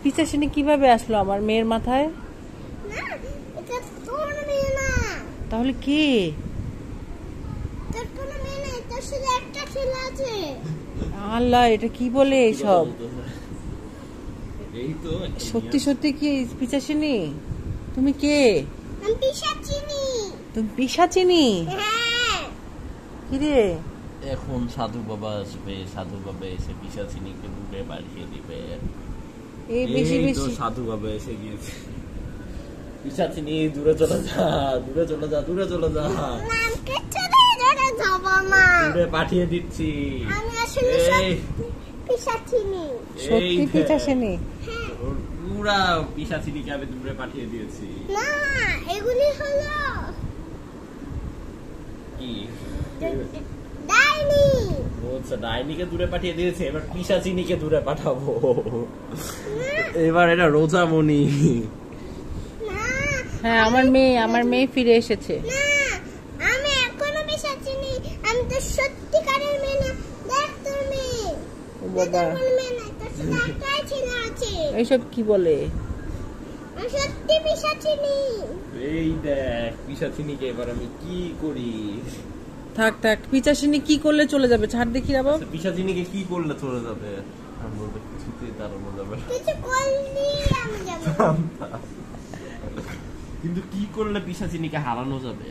পিচাচিনি কিভাবে আসলো আমার মেয়ের মাথায়? না, এটা তোর মেয়ে না। তাহলে কে? তোর কোনো মেয়ে নাই, তোর শুধু একটা ছেলে আছে। আল্লাহ, এটা কি বলে এসব? এই তো সত্যি সত্যি কি পিচাচিনি? তুমি কে? আমি পিশাচিনি। তুমি পিশাচিনি? হ্যাঁ। কিরে? এখন সাধু বাবা আসবে, সাধু বাবা এসে পিশাচিনিকে দূরে পাঠিয়ে দিবে। এই বেশি এই তো বেশি সাধু বাবা এসে গিয়েছে। পিশাচিনি দূরে চলে যা, দূরে চলে যা, দূরে চলে যা। নাম কিচ্ছু নেই, ধরে যাবো না। দূরে পাঠিয়ে দিচ্ছি। আমি আসলে এই, পিশাচিনি। সত্যি এই পিচাচিনি? হ্যাঁ। পুরা পিশাচিনিকে আমি দূরে পাঠিয়ে দিয়েছি। না, এগুলি হলো কি? ডাইনি। আচ্ছা, ডাইনিকে দূরে পাঠিয়ে দিয়েছে, এবার পিশাচিনিকে দূরে পাঠাবো। এবার এটা রোজামণি। না, হ্যাঁ, আমার মেয়ে ফিরে এসেছে। না, আমি এখনো পিশাচিনি। আমি তো সত্যিকারের মেয়ে না। দেখ তোর মেয়ে। ও বাবা, তোর কোনো মেয়ে নাই, তোর শুধু একটাই ছেলে আছে। এইসব কি বলে? আমি সত্যি পিশাচিনি। এই দেখ পিশাচিনিকে এবার আমি কি করি। থাক থাক, পিচাচিনি কি করলে চলে যাবে? ছাড় দেখি বাবা। পিশাচিনিকে কি করলে চলে যাবে? আমি বলতে কিছুতেই দাঁড়ানো যাবে না। কিছু করলি আমি যাবো। কিন্তু কি করলে পিশাচিনিকে হারানো যাবে?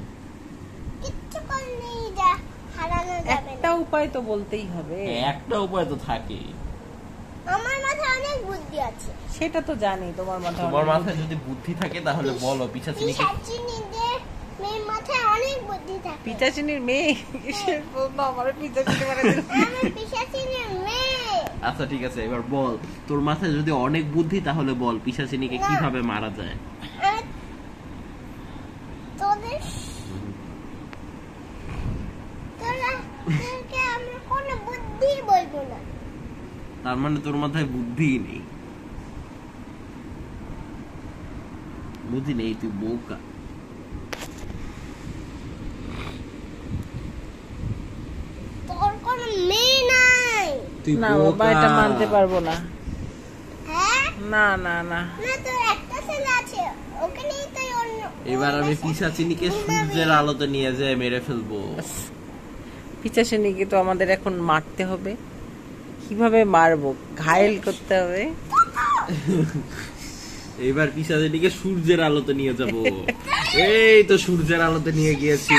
কিচ্ছু করলি যা হারানো যাবে একটা না। উপায় তো বলতেই হবে। একটা উপায় তো থাকে। আমার মাথায় অনেক বুদ্ধি আছে। সেটা তো জানি তোমার মাথায় তোমার অনেক মাথায় যদি বুদ্ধি থাকে তাহলে বলো পিশাচিনিকে। পিশাচিনিদের মেয়ের মাথায় অনেক বুদ্ধি থাকে। পিচাচিনির মেয়ে কিসের বলতো আমার পিচাচিনি মানে আমি পিশাচিনির মেয়ে। আচ্ছা ঠিক আছে, এবার বল তোর মাথায় যদি অনেক বুদ্ধি তাহলে বল পিশাচিনিকে না। কিভাবে মারা যায়। আমি তোদের তোদেরকে আমি কোনো বুদ্ধি বলবো না। তার মানে তোর মাথায় বুদ্ধি নেই। বুদ্ধি নেই, তুই বোকা। তোর কোনো মেয়ে নাই। তুই না বাবা, এটা মানতে পারবো না। হ্যাঁ, না না না, না, তোর একটা ছেলে আছে, ওকে নিয়ে তুই অন্য। এবার আমি পিশাচিনিকে সূর্যের আলোতে নিয়ে যেয়ে মেরে ফেলবো। পিচাচিনিকে তো আমাদের এখন মারতে হবে। কিভাবে মারবো? ঘায়েল করতে হবে। এবার পিশাচিনিকে সূর্যের আলোতে নিয়ে যাব। এই তো সূর্যের আলোতে নিয়ে গিয়েছি।